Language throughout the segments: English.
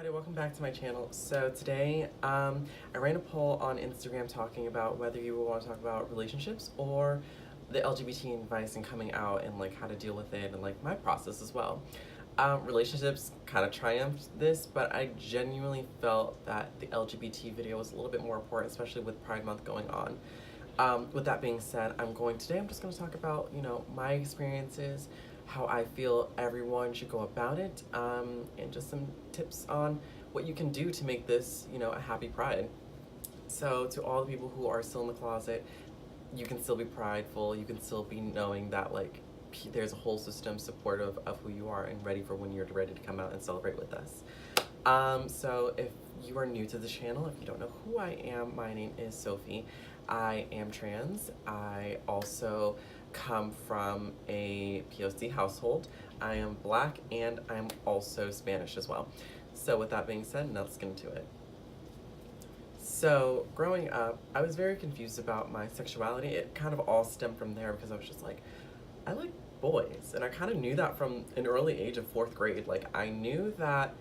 everybody, welcome back to my channel. So today, I ran a poll on Instagram talking about whether you would want to talk about relationships or the LGBT advice and coming out and like how to deal with it and like my process as well. Relationships kind of triumphed this, but I genuinely felt that the LGBT video was a little bit more important, especially with Pride Month going on. With that being said, I'm just going to talk about, my experiences, how I feel everyone should go about it, and just some tips on what you can do to make this, a happy Pride. So to all the people who are still in the closet, you can still be prideful, you can still be knowing that like there's a whole system supportive of who you are and ready for when you're ready to come out and celebrate with us. So if you are new to the channel, if you don't know who I am, my name is Sophie. I am trans. I also come from a POC household. I am Black and I'm also Spanish as well. So with that being said, now let's get into it. So growing up, I was very confused about my sexuality. It kind of all stemmed from there because I was just like, I like boys. And I kind of knew that from an early age of 4th grade. Like I knew that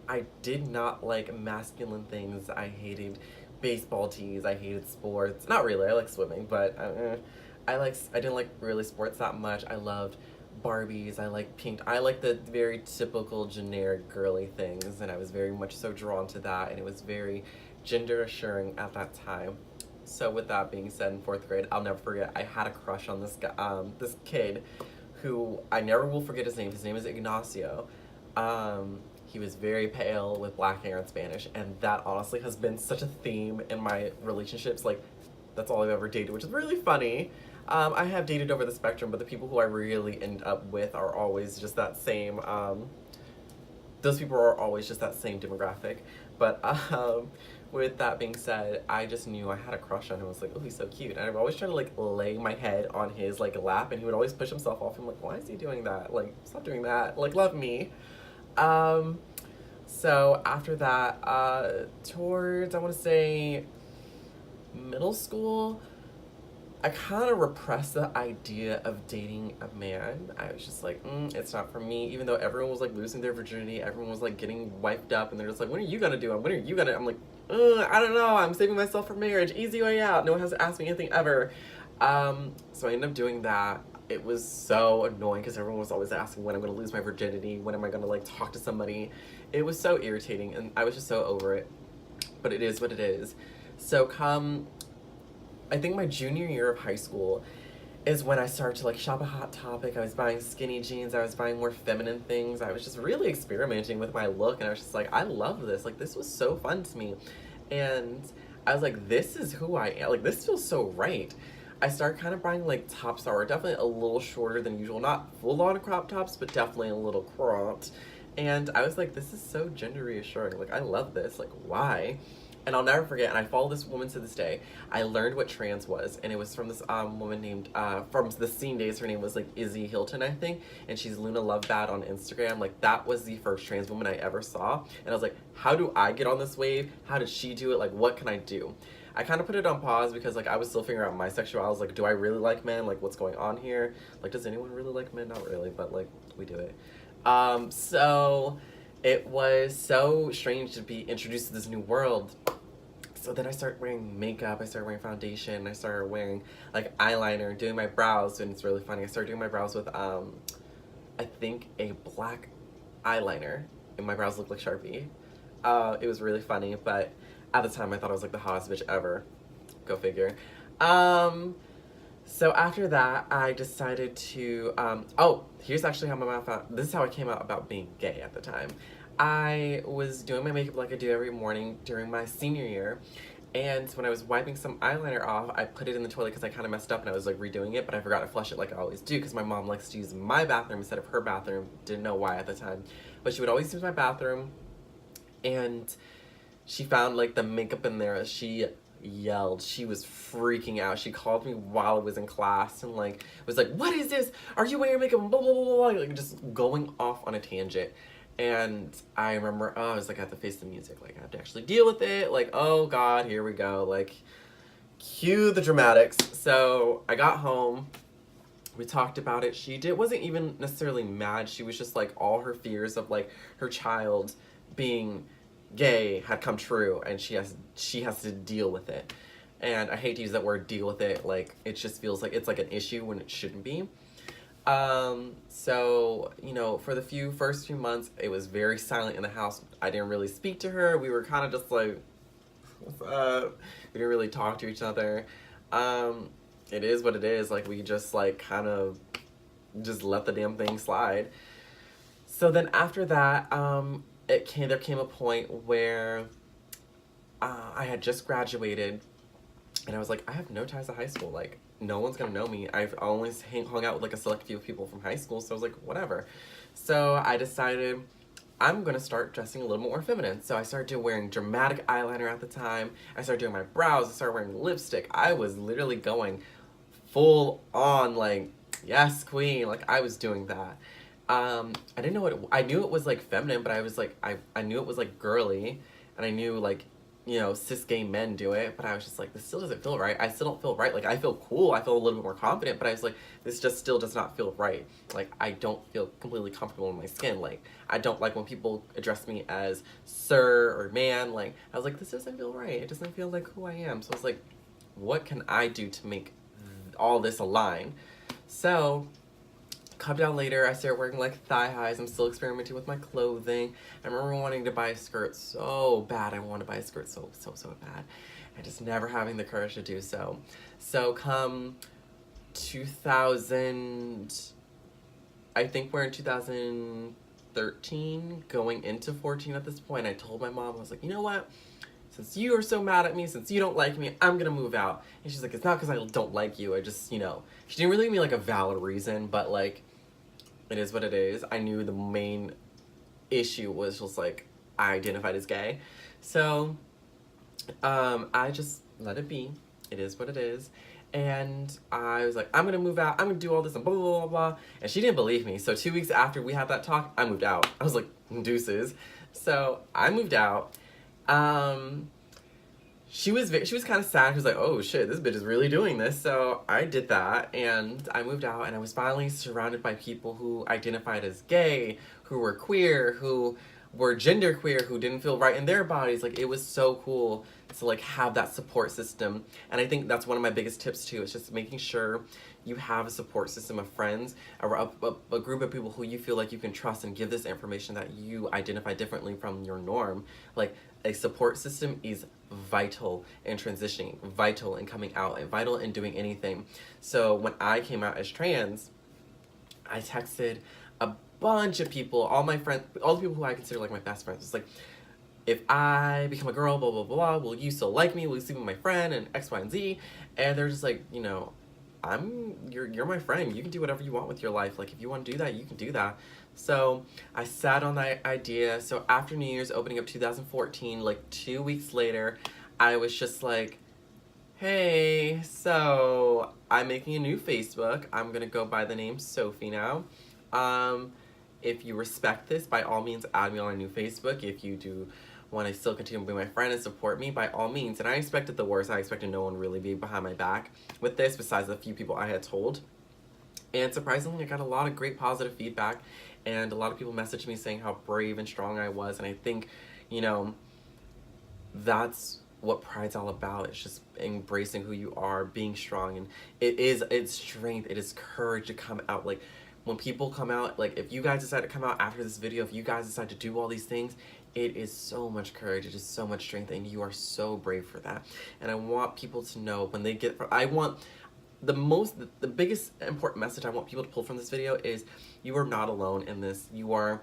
I did not like masculine things. I hated baseball tees. I hated sports. Not really. I like swimming, but I didn't like really sports that much. I loved Barbies. I like pink. I like the very typical generic girly things, and I was very much so drawn to that, and it was very gender assuring at that time. So with that being said, in 4th grade, I'll never forget, I had a crush on this guy, this kid who I never will forget his name. His name is Ignacio. He was very pale with black hair and Spanish, and that honestly has been such a theme in my relationships. Like, that's all I've ever dated, which is really funny. I have dated over the spectrum, but the people who I really end up with are always just that same, those people are always just that same demographic. But with that being said, I just knew I had a crush on him. I was like, oh, he's so cute. And I would always try to like lay my head on his like lap, and he would always push himself off. I'm like, why is he doing that? Like, stop doing that. Like, love me. So after that, towards, I want to say, middle school, I kind of repressed the idea of dating a man. I was just like, it's not for me. Even though everyone was like losing their virginity, everyone was like getting wiped up, and they're just like, when are you gonna do it? When are you gonna? I'm like, I don't know. I'm saving myself for marriage. Easy way out. No one has asked me anything ever. So I ended up doing that. It was so annoying because everyone was always asking when I'm gonna lose my virginity. When am I gonna like talk to somebody? It was so irritating, and I was just so over it. But it is what it is. So I think my junior year of high school is when I started to like shop at Hot Topic. I was buying skinny jeans. I was buying more feminine things. I was just really experimenting with my look, and I was just like, I love this. Like, this was so fun to me. And I was like, this is who I am. Like, this feels so right. I started kind of buying like tops that were definitely a little shorter than usual. Not full-on crop tops, but definitely a little cropped. And I was like, this is so gender reassuring. Like, I love this. Like, why? And I'll never forget, and I follow this woman to this day. I learned what trans was, and it was from this woman named, from the Scene Days. Her name was like Izzy Hilton, I think, and she's Luna Lovebad on Instagram. Like, that was the first trans woman I ever saw, and I was like, how do I get on this wave? How did she do it? Like, what can I do? I kind of put it on pause because like I was still figuring out my sexuality. I was like, do I really like men? Like, what's going on here? Like, does anyone really like men? Not really, but like, we do it. So it was so strange to be introduced to this new world. So then I started wearing makeup, I started wearing foundation, I started wearing like eyeliner, doing my brows, and it's really funny. I started doing my brows with, I think a black eyeliner, and my brows looked like Sharpie. It was really funny, but at the time I thought I was like the hottest bitch ever. Go figure. So after that, I decided to, oh, here's actually how my mom found, this is how I came out about being gay at the time. I was doing my makeup like I do every morning during my senior year, and when I was wiping some eyeliner off, I put it in the toilet because I kind of messed up and I was like redoing it, but I forgot to flush it like I always do because my mom likes to use my bathroom instead of her bathroom. Didn't know why at the time, but she would always use my bathroom, and she found like the makeup in there. She yelled. She was freaking out. She called me while I was in class and like was like, what is this? Are you wearing makeup? Blah, blah, blah, blah. Like just going off on a tangent. And I remember, I was like, I have to face the music. Like, I have to actually deal with it. Like, oh God, here we go. Like, cue the dramatics. So I got home. We talked about it. Wasn't even necessarily mad. She was just like, all her fears of like her child being gay had come true, and she has to deal with it. And I hate to use that word deal with it, like it just feels like it's like an issue when it shouldn't be. So, you know, for the first few months, it was very silent in the house. I didn't really speak to her. We were kind of just like, what's up? We didn't really talk to each other. It is what it is. Like, we just like kind of just let the damn thing slide. So then after that, there came a point where I had just graduated, and I was like, I have no ties to high school. Like, no one's gonna know me. I've always hung out with like a select few people from high school, so I was like, whatever. So I decided I'm gonna start dressing a little more feminine. So I started wearing dramatic eyeliner at the time. I started doing my brows. I started wearing lipstick. I was literally going full on, like, yes, queen. Like, I was doing that. I didn't know I knew it was like feminine, but I was like, I knew it was like girly, and I knew like, you know, cis gay men do it, but I was just like, this still doesn't feel right. I still don't feel right. Like, I feel cool. I feel a little bit more confident, but I was like, this just still does not feel right. Like, I don't feel completely comfortable in my skin. Like, I don't like when people address me as sir or man. Like, I was like, this doesn't feel right. It doesn't feel like who I am. So I was like, what can I do to make all this align? So come down later, I started wearing like thigh highs. I'm still experimenting with my clothing. I remember wanting to buy a skirt so bad. I wanted to buy a skirt so bad. And just never having the courage to do so. So come 2000, I think we're in 2013, going into 14 at this point. I told my mom, I was like, you know what? Since you are so mad at me, since you don't like me, I'm gonna move out. And she's like, it's not because I don't like you. I just, you know, she didn't really give me like a valid reason, but like, it is what it is. I knew the main issue was just like, I identified as gay. So, I just let it be. It is what it is. And I was like, I'm gonna move out. I'm gonna do all this and blah, blah, blah, blah. And she didn't believe me. So 2 weeks after we had that talk, I moved out. I was like, deuces. So I moved out. She was kind of sad. She was like, oh shit, this bitch is really doing this. So I did that, and I moved out, and I was finally surrounded by people who identified as gay, who were queer, who were genderqueer, who didn't feel right in their bodies. Like, it was so cool to like have that support system. And I think that's one of my biggest tips too. It's just making sure you have a support system of friends, or a group of people who you feel like you can trust and give this information that you identify differently from your norm. Like, a support system is vital in transitioning, vital in coming out, and vital in doing anything. So when I came out as trans, I texted a bunch of people, all my friends, all the people who I consider like my best friends. It's like, if I become a girl, blah, blah, blah, will you still like me? Will you sleep with my friend? And X, Y, and Z. And they're just like, you know, you're my friend. You can do whatever you want with your life. Like, if you want to do that, you can do that. So I sat on that idea. So after New Year's, opening up 2014, like 2 weeks later, I was just like, hey, so I'm making a new Facebook. I'm gonna go by the name Sophie now. If you respect this, by all means, add me on a new Facebook. If you do want to still continue to be my friend and support me, by all means. And I expected the worst. I expected no one really be behind my back with this, besides the few people I had told. And surprisingly, I got a lot of great positive feedback, and a lot of people messaged me saying how brave and strong I was. And I think, you know, that's what Pride's all about. It's just embracing who you are, being strong, and it's strength, it is courage to come out. Like, when people come out, like, if you guys decide to come out after this video, if you guys decide to do all these things, it is so much courage, it is so much strength, and you are so brave for that. And I want people to know when they get, I want the biggest important message I want people to pull from this video is, you are not alone in this. You are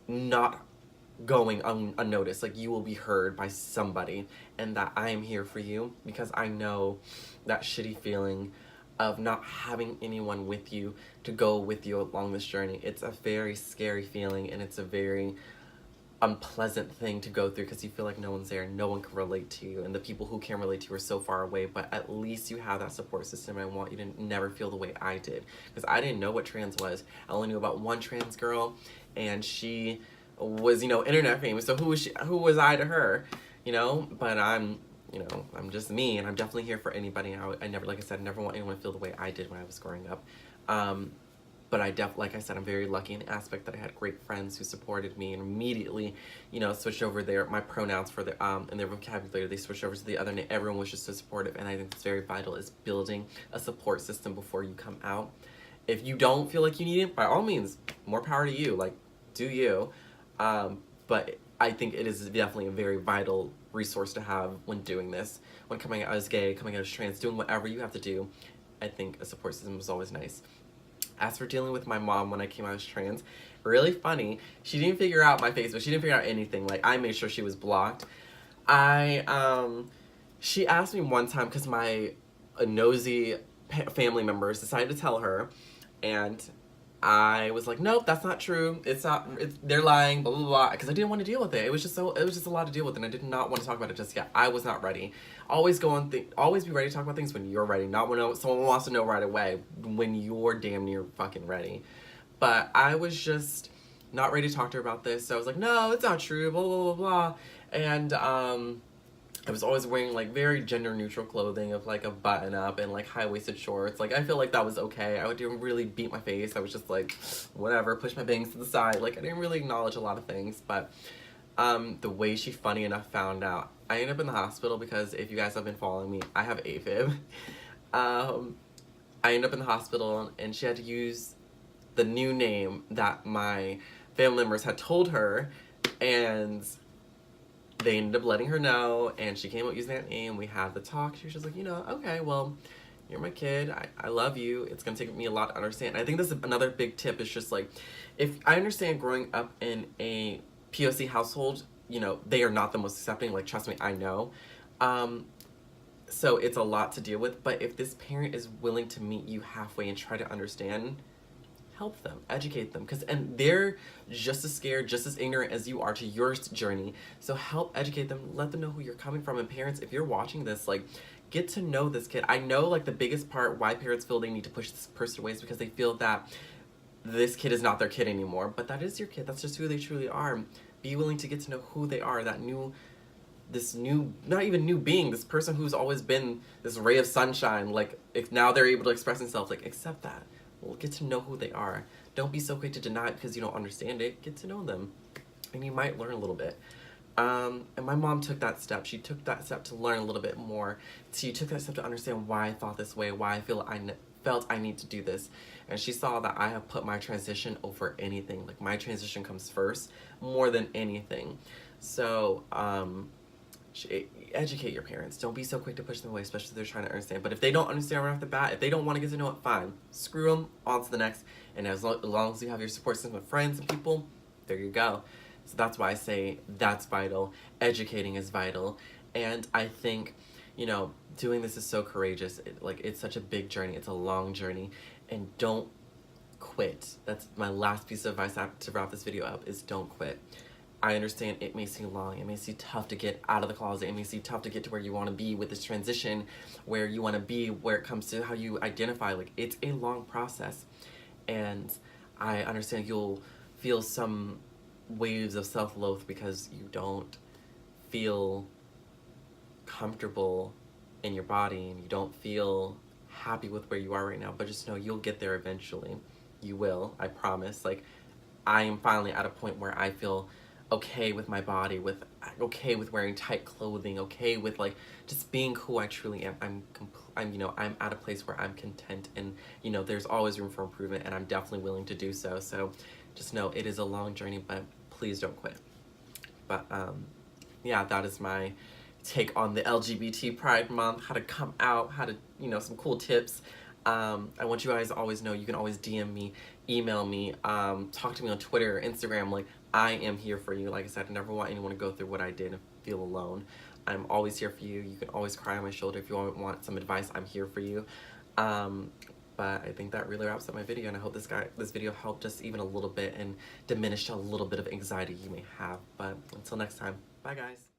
not going unnoticed. Like, you will be heard by somebody, and that I am here for you, because I know that shitty feeling of not having anyone with you to go with you along this journey. It's a very scary feeling, and it's a very unpleasant thing to go through, because you feel like no one's there, no one can relate to you, and the people who can relate to you are so far away. But at least you have that support system. I want you to never feel the way I did, because I didn't know what trans was. I only knew about one trans girl, and she was, you know, internet famous. So who was I to her, you know? But I'm just me, and I'm definitely here for anybody. I never, like I said, I never want anyone to feel the way I did when I was growing up. But like I said, I'm very lucky in the aspect that I had great friends who supported me and immediately, switched over my pronouns for in their vocabulary. They switched over to the other name. Everyone was just so supportive, and I think it's very vital is building a support system before you come out. If you don't feel like you need it, by all means, more power to you. Like, do you? But I think it is definitely a very vital resource to have when doing this, when coming out as gay, coming out as trans, doing whatever you have to do. I think a support system is always nice. As for dealing with my mom when I came out as trans, really funny. She didn't figure out my Facebook. She didn't figure out anything. Like, I made sure she was blocked. She asked me one time, because my nosy family members decided to tell her, and I was like, nope, that's not true. They're lying, blah, blah, blah, because I didn't want to deal with it. It was just a lot to deal with, and I did not want to talk about it just yet. I was not ready. Always be ready to talk about things when you're ready, not when someone wants to know right away, when you're damn near fucking ready. But I was just not ready to talk to her about this, so I was like, no, it's not true, blah, blah, blah, blah. And, I was always wearing, like, very gender-neutral clothing of, like, a button-up and, like, high-waisted shorts. Like, I feel like that was okay. I didn't really beat my face. I was just, like, whatever, push my bangs to the side. Like, I didn't really acknowledge a lot of things. But the way she, funny enough, found out, I ended up in the hospital because, if you guys have been following me, I have AFib. I ended up in the hospital, and she had to use the new name that my family members had told her, and they ended up letting her know, and she came up using that name. We had the talk. She was just like, okay, well, you're my kid. I love you. It's going to take me a lot to understand. I think this is another big tip. Is just like, if I understand growing up in a POC household, they are not the most accepting. Like, trust me, I know. So it's a lot to deal with. But if this parent is willing to meet you halfway and try to understand, help them, educate them, and they're just as scared, just as ignorant as you are to your journey. So help educate them, let them know who you're coming from. And parents, if you're watching this, like, get to know this kid. I know, like, the biggest part why parents feel they need to push this person away is because they feel that this kid is not their kid anymore. But that is your kid. That's just who they truly are. Be willing to get to know who they are, this new, not even new being, this person who's always been this ray of sunshine. Like, if now they're able to express themselves, like, accept that. Well, get to know who they are. Don't be so quick to deny it because you don't understand it. Get to know them, and you might learn a little bit. And my mom took that step. She took that step to learn a little bit more. She took that step to understand why I thought this way, why I felt I need to do this. And she saw that I have put my transition over anything. Like, my transition comes first more than anything. So, educate your parents. Don't be so quick to push them away, especially if they're trying to understand. But if they don't understand right off the bat, if they don't want to get to know it, fine. Screw them, on to the next. And as long as you have your support system with friends and people, there you go. So that's why I say that's vital. Educating is vital. And I think, doing this is so courageous. It's such a big journey. It's a long journey. And don't quit. That's my last piece of advice to wrap this video up, is don't quit. I understand it may seem long, it may seem tough to get out of the closet, it may seem tough to get to where you want to be with this transition, where you want to be, where it comes to how you identify. Like, it's a long process. And I understand you'll feel some waves of self-loathe because you don't feel comfortable in your body and you don't feel happy with where you are right now. But just know you'll get there eventually. You will, I promise. Like, I am finally at a point where I feel okay with my body, okay with wearing tight clothing, okay with, like, just being who I truly am. I'm at a place where I'm content, and there's always room for improvement, and I'm definitely willing to do so. So just know it is a long journey, but please don't quit. But yeah, that is my take on the LGBT Pride Month, how to come out, how to, some cool tips. I want you guys to always know you can always DM me, email me, talk to me on Twitter, Instagram. Like, I am here for you. Like I said, I never want anyone to go through what I did and feel alone. I'm always here for you. You can always cry on my shoulder. If you want some advice, I'm here for you. But I think that really wraps up my video, and I hope this video helped just even a little bit and diminished a little bit of anxiety you may have. But until next time, bye guys.